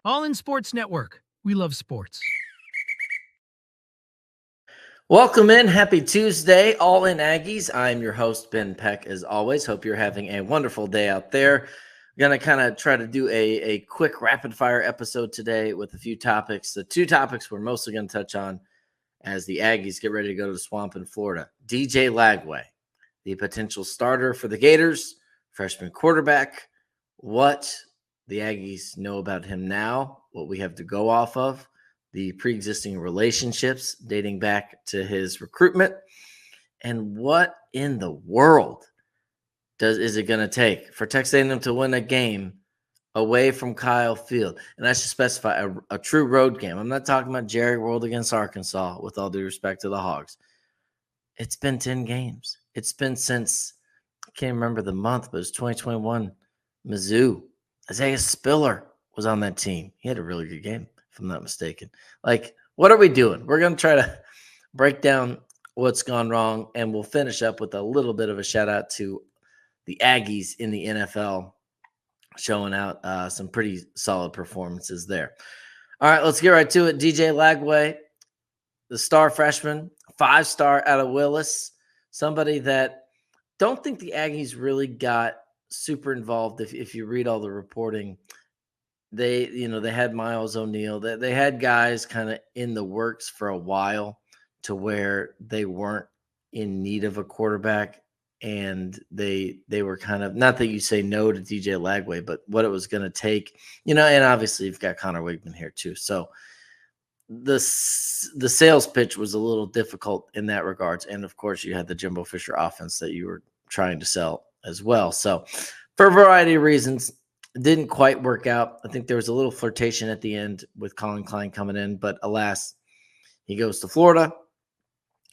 All In Sports Network. We love sports. Welcome in. Happy Tuesday, All In Aggies. I'm your host, Ben Peck, as always. Hope you're having a wonderful day out there. We're going to kind of try to do a quick rapid-fire episode today with a few topics. The two topics we're mostly going to touch on as the Aggies get ready to go to the Swamp in Florida. DJ Lagway, the potential starter for the Gators, freshman quarterback. What the Aggies know about him now, what we have to go off of, the pre-existing relationships dating back to his recruitment, and what in the world is it going to take for Texas A&M to win a game away from Kyle Field? And I should specify a true road game. I'm not talking about Jerry World against Arkansas, with all due respect to the Hogs. It's been 10 games. It's been since, I can't remember the month, but it's 2021. Mizzou. Isaiah Spiller was on that team. He had a really good game, if I'm not mistaken. Like, what are we doing? We're going to try to break down what's gone wrong, and we'll finish up with a little bit of a shout out to the Aggies in the NFL, showing out some pretty solid performances there. All right, let's get right to it. DJ Lagway, the star freshman, 5-star out of Willis, somebody that don't think the Aggies really got super involved. If you read all the reporting, they had Miles O'Neal, they had guys kind of in the works for a while to where they weren't in need of a quarterback. And they were kind of, not that you say no to DJ Lagway, but what it was going to take, and obviously you've got Connor Weigman here too. So the sales pitch was a little difficult in that regards. And of course you had the Jimbo Fisher offense that you were trying to sell as well. So for a variety of reasons, it didn't quite work out. I think there was a little flirtation at the end with Colin Klein coming in, but alas, he goes to Florida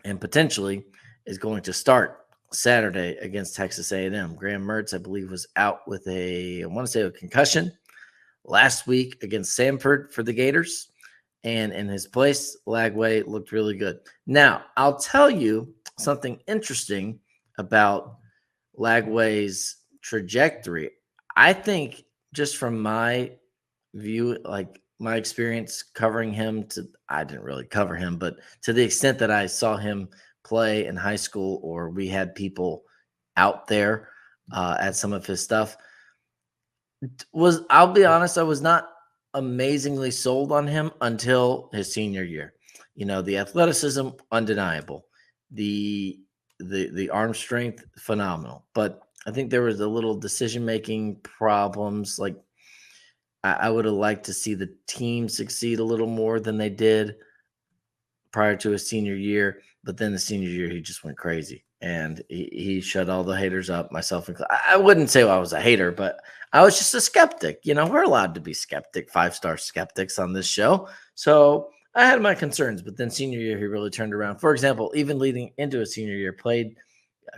and potentially is going to start Saturday against Texas A&M. Graham Mertz, I believe, was out with a concussion last week against Samford for the Gators. And in his place, Lagway looked really good. Now, I'll tell you something interesting about Lagway's trajectory. I think just from my view, like my experience covering him, I didn't really cover him, but to the extent that I saw him play in high school, or we had people out there at some of his stuff, I'll be honest, I was not amazingly sold on him until his senior year. The athleticism, undeniable. The arm strength, phenomenal. But I think there was a little decision-making problems. Like, I would have liked to see the team succeed a little more than they did prior to his senior year. But then the senior year, he just went crazy. And he shut all the haters up, myself included. I wouldn't say I was a hater, but I was just a skeptic. We're allowed to be skeptic, 5-star skeptics on this show. So I had my concerns. But then senior year, he really turned around. For example, even leading into his senior year, played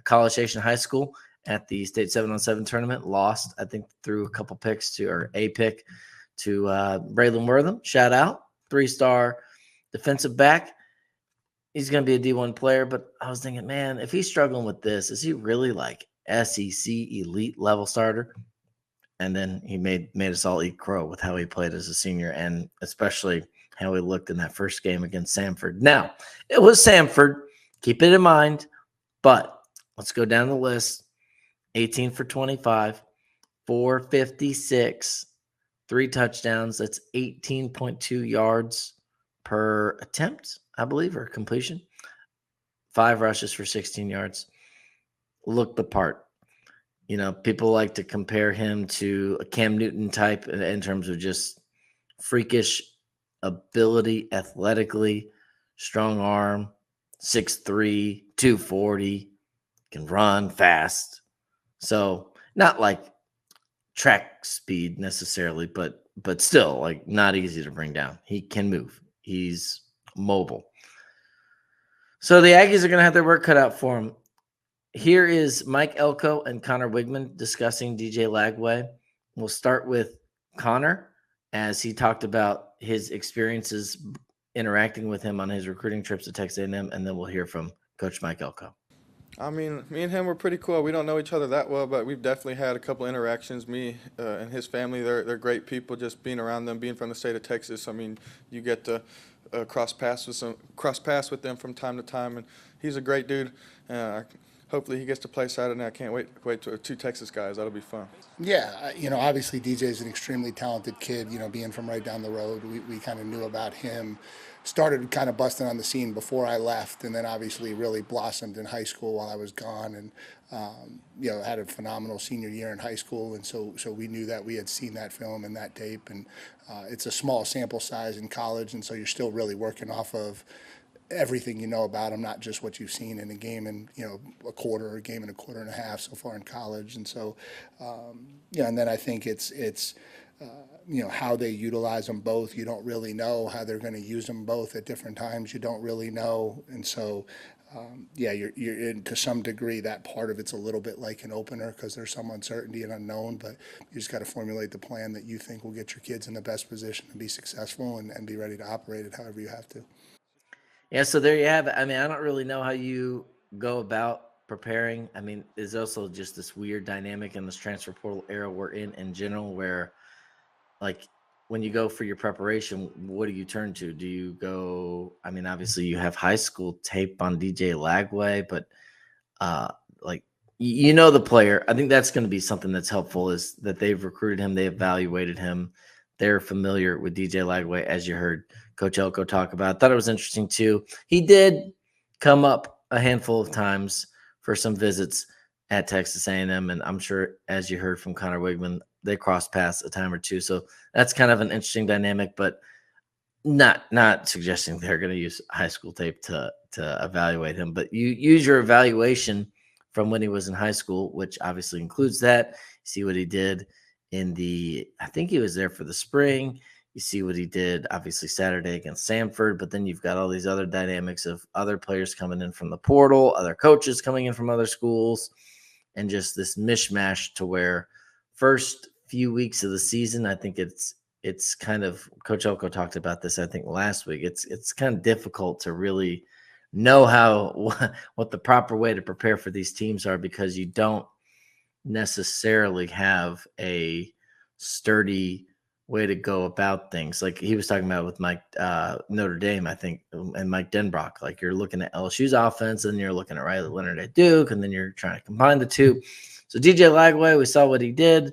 College Station High School at the state 7-on-7 tournament, lost, I think, through a couple picks a pick to Braylon Wortham. Shout out, 3-star defensive back. He's going to be a D1 player, but I was thinking, man, if he's struggling with this, is he really like SEC elite level starter? And then he made us all eat crow with how he played as a senior, and especially how he looked in that first game against Samford. Now, it was Samford. Keep it in mind, but let's go down the list. 18 for 25, 456, 3 touchdowns. That's 18.2 yards per attempt, I believe, or completion. 5 rushes for 16 yards. Looked the part. People like to compare him to a Cam Newton type in terms of just freakish ability, athletically, strong arm, 6'3", 240, can run fast. So not like track speed necessarily, but still, like, not easy to bring down. He can move. He's mobile. So the Aggies are going to have their work cut out for him. Here is Mike Elko and Connor Weigman discussing DJ Lagway. We'll start with Connor, as he talked about his experiences interacting with him on his recruiting trips to Texas A&M, and then we'll hear from Coach Mike Elko. I mean, me and him were pretty cool. We don't know each other that well, but we've definitely had a couple interactions. Me and his family, they're great people. Just being around them, being from the state of Texas. I mean, you get to cross paths with them from time to time, and he's a great dude. Hopefully, he gets to play Saturday. I can't wait to two Texas guys. That'll be fun. Yeah, obviously DJ is an extremely talented kid. Being from right down the road, we kind of knew about him. Started kind of busting on the scene before I left, and then obviously really blossomed in high school while I was gone, and had a phenomenal senior year in high school, and so we knew that we had seen that film and that tape, and it's a small sample size in college, and so you're still really working off of everything you know about him, not just what you've seen in a game and a quarter or a game and a quarter and a half so far in college. And so, and then I think it's how they utilize them both. You don't really know how they're going to use them both at different times. You don't really know, and so. You're in to some degree. That part of it's a little bit like an opener because there's some uncertainty and unknown, but you just got to formulate the plan that you think will get your kids in the best position to be successful and be ready to operate it however you have to. Yeah, so there you have it. I mean, I don't really know how you go about preparing. I mean, there's also just this weird dynamic in this transfer portal era we're in general where, like, when you go for your preparation, what do you turn to? Do you go, I mean, obviously you have high school tape on DJ Lagway, but like, the player. I think that's going to be something that's helpful is that they've recruited him, they evaluated him, they're familiar with DJ Lagway, as you heard Coach Elko talk about. I thought it was interesting too. He did come up a handful of times for some visits at Texas A&M, and I'm sure, as you heard from Connor Weigman, they crossed paths a time or two. So that's kind of an interesting dynamic, but not suggesting they're going to use high school tape to evaluate him. But you use your evaluation from when he was in high school, which obviously includes that. See what he did I think he was there for the spring. You see what he did, obviously, Saturday against Samford, but then you've got all these other dynamics of other players coming in from the portal, other coaches coming in from other schools, and just this mishmash to where first few weeks of the season, I think it's kind of, Coach Elko talked about this, I think, last week. It's kind of difficult to really know what the proper way to prepare for these teams are because you don't necessarily have a sturdy way to go about things. Like he was talking about with Mike Notre Dame, I think, and Mike Denbrock. Like you're looking at LSU's offense and you're looking at Riley Leonard at Duke, and then you're trying to combine the two. So DJ Lagway, we saw what he did.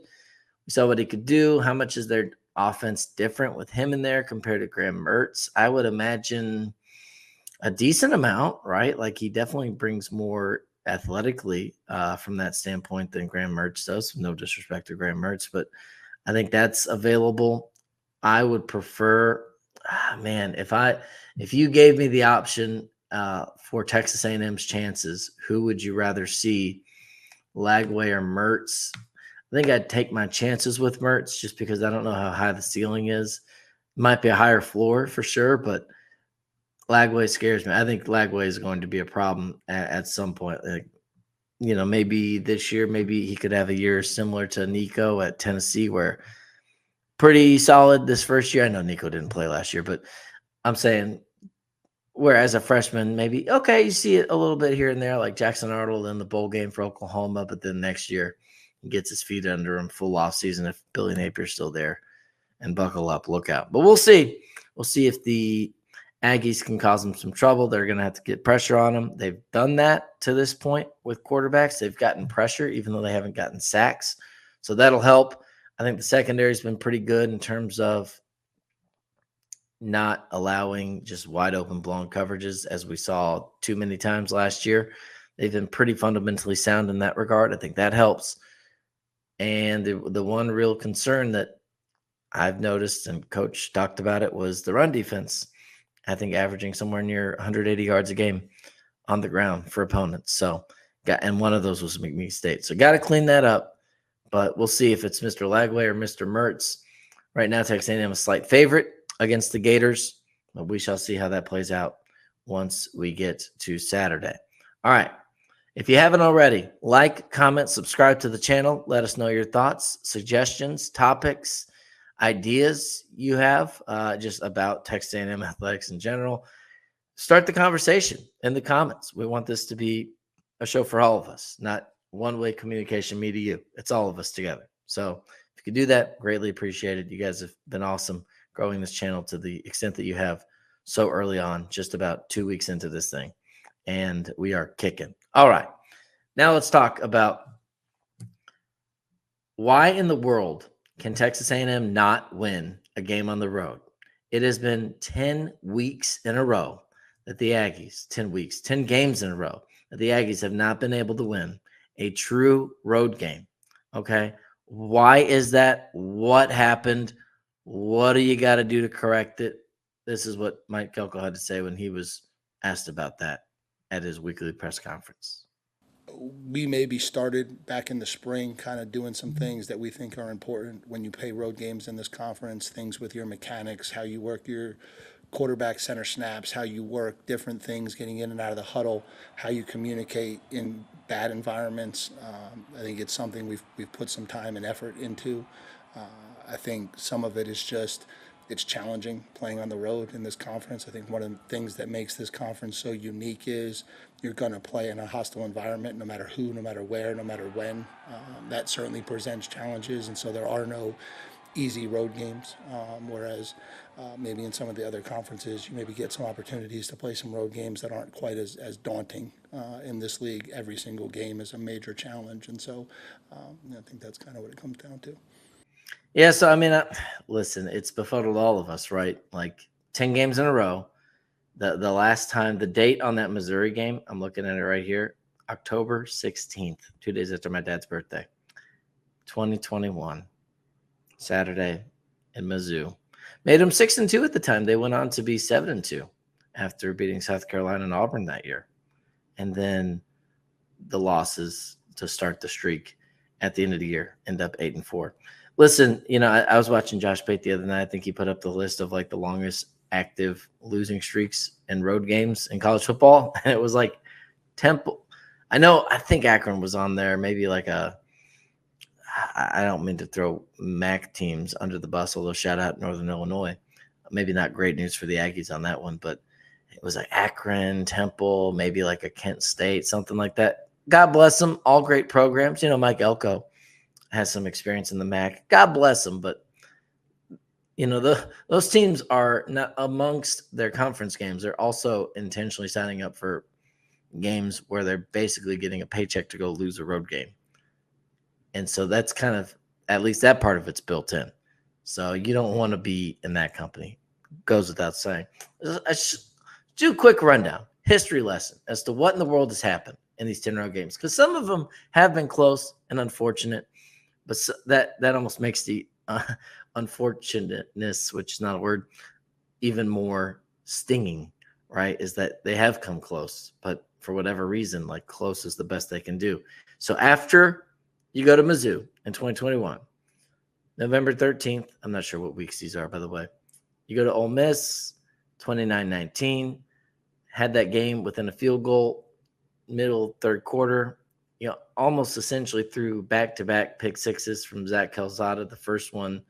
We saw what he could do. How much is their offense different with him in there compared to Graham Mertz? I would imagine a decent amount, right? Like he definitely brings more athletically from that standpoint than Graham Mertz does. No disrespect to Graham Mertz, but I think that's available. I would prefer, man, if you gave me the option for Texas A&M's chances, who would you rather see, Lagway or Mertz? I think I'd take my chances with Mertz just because I don't know how high the ceiling is. Might be a higher floor for sure, but Lagway scares me. I think Lagway is going to be a problem at some point. Like, maybe this year, maybe he could have a year similar to Nico at Tennessee, where pretty solid this first year. I know Nico didn't play last year, but I'm saying where as a freshman, maybe, okay, you see it a little bit here and there, like Jackson Arnold in the bowl game for Oklahoma, but then next year he gets his feet under him full off season if Billy Napier's still there, and buckle up, look out. But we'll see. We'll see if the Aggies can cause them some trouble. They're going to have to get pressure on them. They've done that to this point with quarterbacks. They've gotten pressure, even though they haven't gotten sacks. So that'll help. I think the secondary has been pretty good in terms of not allowing just wide open blown coverages, as we saw too many times last year. They've been pretty fundamentally sound in that regard. I think that helps. And the one real concern that I've noticed, and Coach talked about it, was the run defense. I think averaging somewhere near 180 yards a game on the ground for opponents. So, and one of those was McNeese State. So, got to clean that up. But we'll see if it's Mr. Lagway or Mr. Mertz. Right now, Texas A&M a slight favorite against the Gators. But we shall see how that plays out once we get to Saturday. All right. If you haven't already, like, comment, subscribe to the channel. Let us know your thoughts, suggestions, topics, ideas you have just about Texas A&M athletics in general. Start the conversation in the comments. We want this to be a show for all of us, not one-way communication, me to you. It's all of us together. So if you could do that, greatly appreciated. You guys have been awesome growing this channel to the extent that you have so early on, just about 2 weeks into this thing. And we are kicking. All right. Now let's talk about why in the world can Texas A&M not win a game on the road? It has been 10 weeks in a row that the Aggies, 10 games in a row that the Aggies have not been able to win a true road game. Okay. Why is that? What happened? What do you got to do to correct it? This is what Mike Elko had to say when he was asked about that at his weekly press conference. We maybe started back in the spring kind of doing some things that we think are important when you play road games in this conference, things with your mechanics, how you work your quarterback center snaps, how you work different things, getting in and out of the huddle, how you communicate in bad environments. I think it's something we've put some time and effort into. I think some of it is just it's challenging playing on the road in this conference. I think one of the things that makes this conference so unique is you're going to play in a hostile environment no matter who, no matter where, no matter when. That certainly presents challenges, and so there are no easy road games, whereas maybe in some of the other conferences you maybe get some opportunities to play some road games that aren't quite as daunting. In this league, every single game is a major challenge, and so I think that's kind of what it comes down to. Yeah, so I mean, listen, it's befuddled all of us, right? Like 10 games in a row. The last time, the date on that Missouri game, I'm looking at it right here, October 16th, 2 days after my dad's birthday, 2021, Saturday in Mizzou. Made them 6-2 at the time. They went on to be 7-2 after beating South Carolina and Auburn that year. And then the losses to start the streak at the end of the year end up 8-4. Listen, I was watching Josh Pate the other night. I think he put up the list of like the longest active losing streaks in road games in college football. And it was like Temple. I think Akron was on there. Maybe like I don't mean to throw MAC teams under the bus, although shout out Northern Illinois. Maybe not great news for the Aggies on that one, but it was like Akron, Temple, maybe like a Kent State, something like that. God bless them. All great programs. Mike Elko has some experience in the MAC. God bless them. But, those teams are not amongst their conference games. They're also intentionally signing up for games where they're basically getting a paycheck to go lose a road game. And so that's kind of, at least that part of it's built in. So you don't want to be in that company. Goes without saying. I should do a quick rundown, history lesson as to what in the world has happened in these 10-round games. Because some of them have been close and unfortunate. But that almost makes the unfortunateness, which is not a word, even more stinging, right? Is that they have come close, but for whatever reason, like close is the best they can do. So after you go to Mizzou in 2021, November 13th, I'm not sure what weeks these are, by the way. You go to Ole Miss, 29-19, had that game within a field goal, middle third quarter. Almost essentially threw back-to-back pick sixes from Zach Calzada. The first one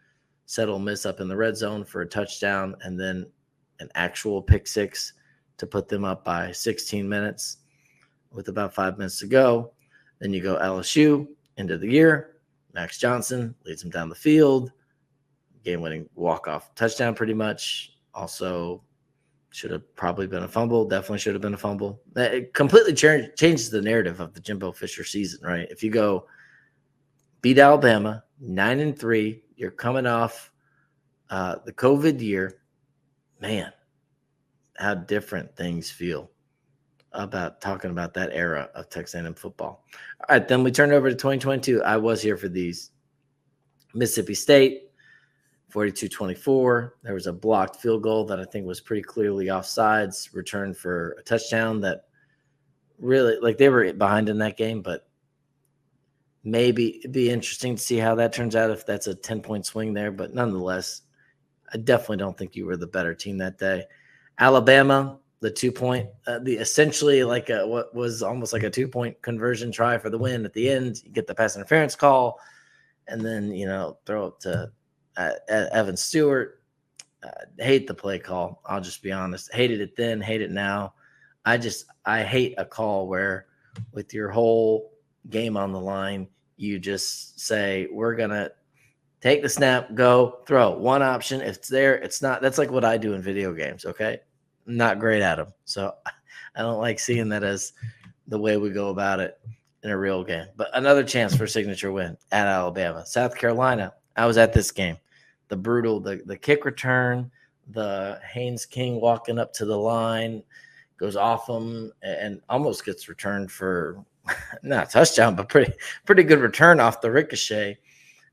set Ole Miss up in the red zone for a touchdown, and then an actual pick six to put them up by 16 minutes with about 5 minutes to go. Then you go LSU, end of the year. Max Johnson leads them down the field. Game-winning walk-off touchdown pretty much. Also should have probably been a fumble. Definitely should have been a fumble. It completely changes the narrative of the Jimbo Fisher season, right? If you go beat Alabama 9-3, you're coming off the COVID year. Man, how different things feel about talking about that era of Texas A&M football. All right, then we turn over to 2022. I was here for these. Mississippi State, 42-24. There was a blocked field goal that I think was pretty clearly offsides, returned for a touchdown that really, like, they were behind in that game, but maybe it'd be interesting to see how that turns out if that's a 10-point swing there. But nonetheless, I definitely don't think you were the better team that day. Alabama, the 2-point, essentially like what was almost like a 2-point conversion try for the win at the end. You get the pass interference call, and then, throw it to Evan Stewart. Hate the play call. I'll just be honest. Hated it then, hate it now. I hate a call where with your whole game on the line, you just say, we're going to take the snap, go, throw. One option. If it's there, it's not. That's like what I do in video games, okay? I'm not great at them. So I don't like seeing that as the way we go about it in a real game. But another chance for a signature win at Alabama. South Carolina, I was at this game. The brutal, the kick return, the Haynes King walking up to the line, goes off him and almost gets returned for not a touchdown, but pretty good return off the ricochet.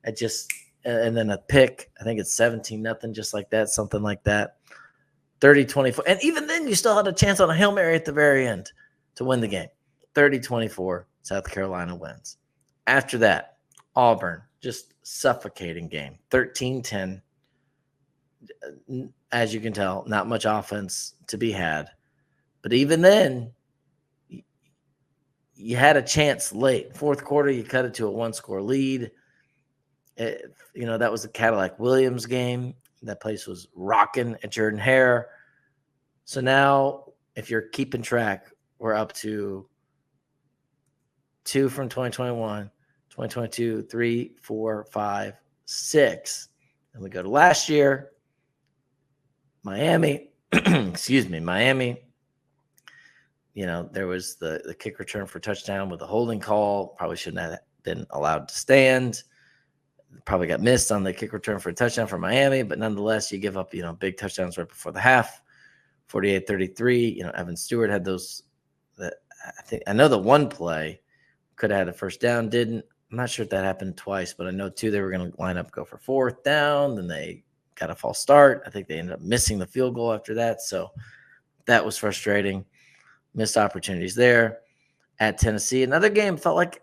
And then a pick. I think it's 17-0, just like that, something like that. 30-24. And even then, you still had a chance on a Hail Mary at the very end to win the game. 30-24, South Carolina wins. After that, Auburn, just suffocating game. 13-10. As you can tell, not much offense to be had. But even then, you had a chance late. Fourth quarter, you cut it to a one-score lead. That was the Cadillac Williams game. That place was rocking at Jordan Hare. So now, if you're keeping track, we're up to 2 from 2021, 2022, 3, 4, 5, 6. And we go to last year, Miami. Miami. There was the kick return for touchdown with a holding call. Probably shouldn't have been allowed to stand. Probably got missed on the kick return for a touchdown for Miami, but nonetheless, you give up, big touchdowns right before the half, 48-33. Evan Stewart had those. I know the one play could have had a first down, didn't. I'm not sure if that happened twice, but I know two they were going to line up, go for fourth down. Then they got a false start. I think they ended up missing the field goal after that. So that was frustrating. Missed opportunities there. At Tennessee, another game felt like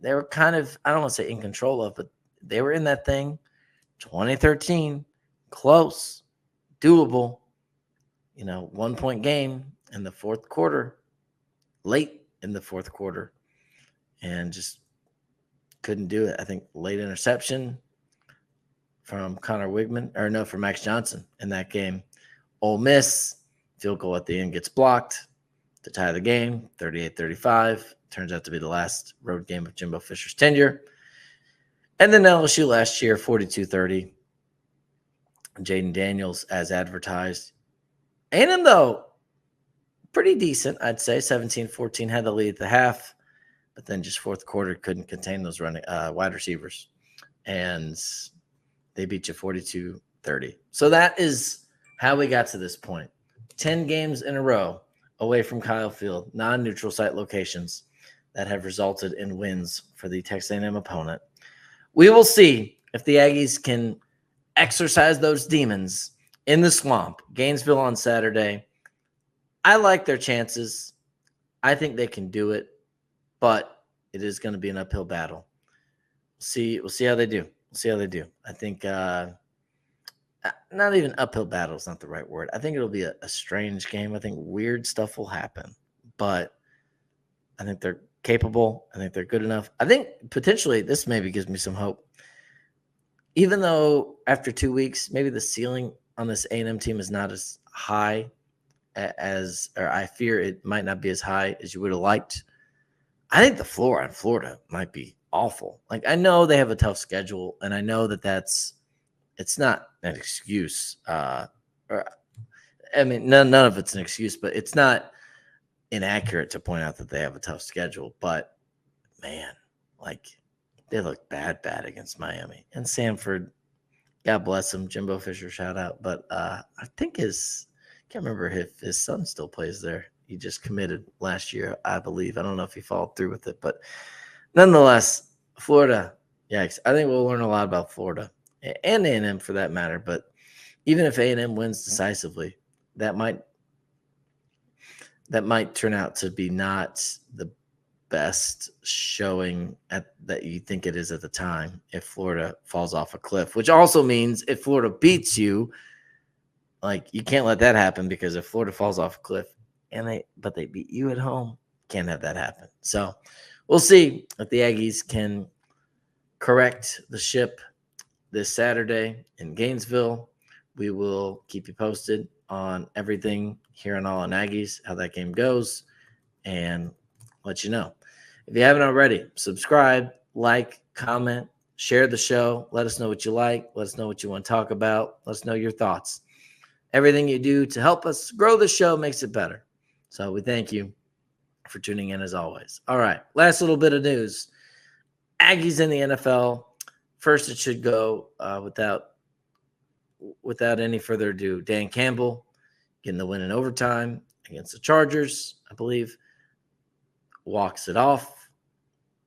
they were kind of, I don't want to say in control of, but they were in that thing. 2013, close, doable, 1-point game in the fourth quarter, late in the fourth quarter, and just couldn't do it. I think late interception from from Max Johnson in that game. Ole Miss, field goal at the end gets blocked to tie the game, 38-35. Turns out to be the last road game of Jimbo Fisher's tenure. And then LSU last year, 42-30. Jaden Daniels as advertised. A&M, though, pretty decent, I'd say. 17-14, had the lead at the half. But then just fourth quarter couldn't contain those running wide receivers. And they beat you 42-30. So that is how we got to this point. 10 games in a row away from Kyle Field, non-neutral site locations that have resulted in wins for the Texas A&M opponent. We will see if the Aggies can exercise those demons in the swamp. Gainesville on Saturday. I like their chances. I think they can do it, but it is going to be an uphill battle. We'll see how they do. I think not even uphill battle is not the right word. I think it'll be a strange game. I think weird stuff will happen, but I think they're capable. I think they're good enough. I think potentially this maybe gives me some hope. Even though after 2 weeks, maybe the ceiling on this A&M team is not as high or I fear it might not be as high as you would have liked. I think the floor on Florida might be awful. Like, I know they have a tough schedule, and I know it's not an excuse. None of it's an excuse, but it's not inaccurate to point out that they have a tough schedule. But man, they look bad against Miami and Samford. God bless him, Jimbo Fisher, shout out. But I think can't remember if his son still plays there. He just committed last year, I believe. I don't know if he followed through with it, but nonetheless, Florida. Yikes! I think we'll learn a lot about Florida and A&M for that matter. But even if A&M wins decisively, that might turn out to be not the best showing that you think it is at the time if Florida falls off a cliff, which also means if Florida beats you, you can't let that happen, because if Florida falls off a cliff but they beat you at home, can't have that happen. So we'll see if the Aggies can correct the ship this Saturday in Gainesville. We will keep you posted on everything here on All In Aggies, how that game goes. And let you know. If you haven't already, subscribe, like, comment, share the show. Let us know what you like. Let us know what you want to talk about. Let us know your thoughts. Everything you do to help us grow the show makes it better. So we thank you for tuning in as always. All right, last little bit of news. Aggies in the NFL. First, it should go without any further ado. Dan Campbell getting the win in overtime against the Chargers, I believe. Walks it off.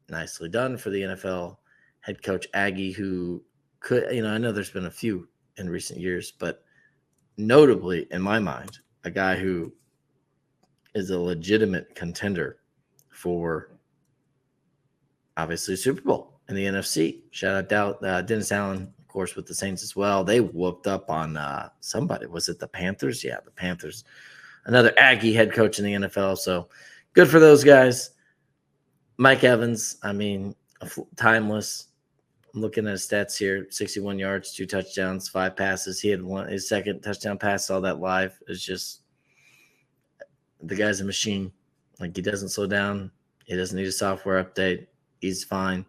Nicely done for the NFL head coach Aggie, who could, I know there's been a few in recent years, but notably in my mind, a guy who is a legitimate contender for obviously Super Bowl in the NFC. Shout out Dennis Allen, of course, with the Saints as well. They whooped up on somebody. Was it the Panthers? Yeah, the Panthers. Another Aggie head coach in the NFL. So good for those guys. Mike Evans, timeless. I'm looking at his stats here: 61 yards, 2 touchdowns, 5 passes. He had his second touchdown pass. Saw that live. It's just the guy's a machine. Like, he doesn't slow down. He doesn't need a software update. He's fine.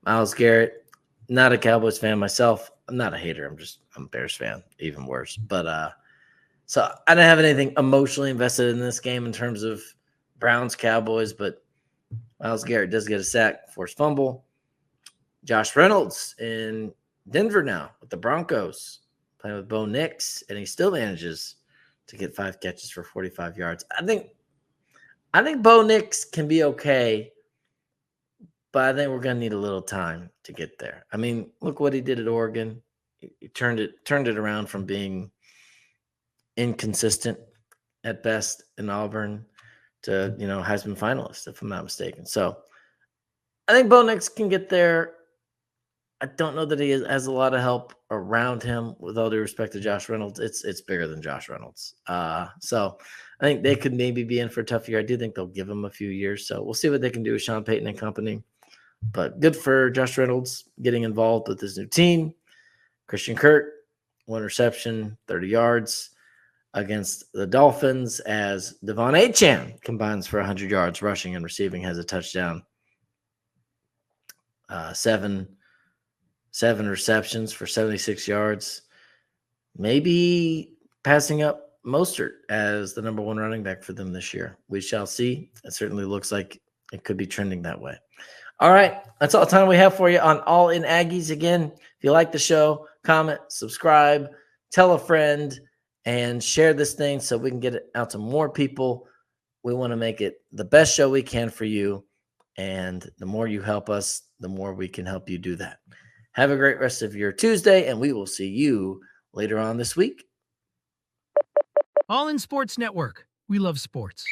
Myles Garrett, not a Cowboys fan myself. I'm not a hater. I'm a Bears fan, even worse. But so I didn't have anything emotionally invested in this game in terms of Browns Cowboys, but Myles Garrett does get a sack, forced fumble. Josh Reynolds in Denver now with the Broncos, playing with Bo Nix, and he still manages to get 5 catches for 45 yards. I think Bo Nix can be okay, but I think we're going to need a little time to get there. Look what he did at Oregon. He turned it around from being inconsistent at best in Auburn to, Heisman finalist, if I'm not mistaken. So I think Bo Nix can get there. I don't know that he has a lot of help around him. With all due respect to Josh Reynolds, it's bigger than Josh Reynolds. So I think they could maybe be in for a tough year. I do think they'll give him a few years. So we'll see what they can do with Sean Payton and company. But good for Josh Reynolds getting involved with his new team. Christian Kirk, 1 reception, 30 yards against the Dolphins, as Devon Achane combines for 100 yards rushing and receiving, has a touchdown. 7 receptions for 76 yards. Maybe passing up Mostert as the number 1 running back for them this year. We shall see. It certainly looks like it could be trending that way. All right, that's all the time we have for you on All In Aggies. Again, if you like the show, comment, subscribe, tell a friend, and share this thing so we can get it out to more people. We want to make it the best show we can for you, and the more you help us, the more we can help you do that. Have a great rest of your Tuesday, and we will see you later on this week. All In Sports Network. We love sports.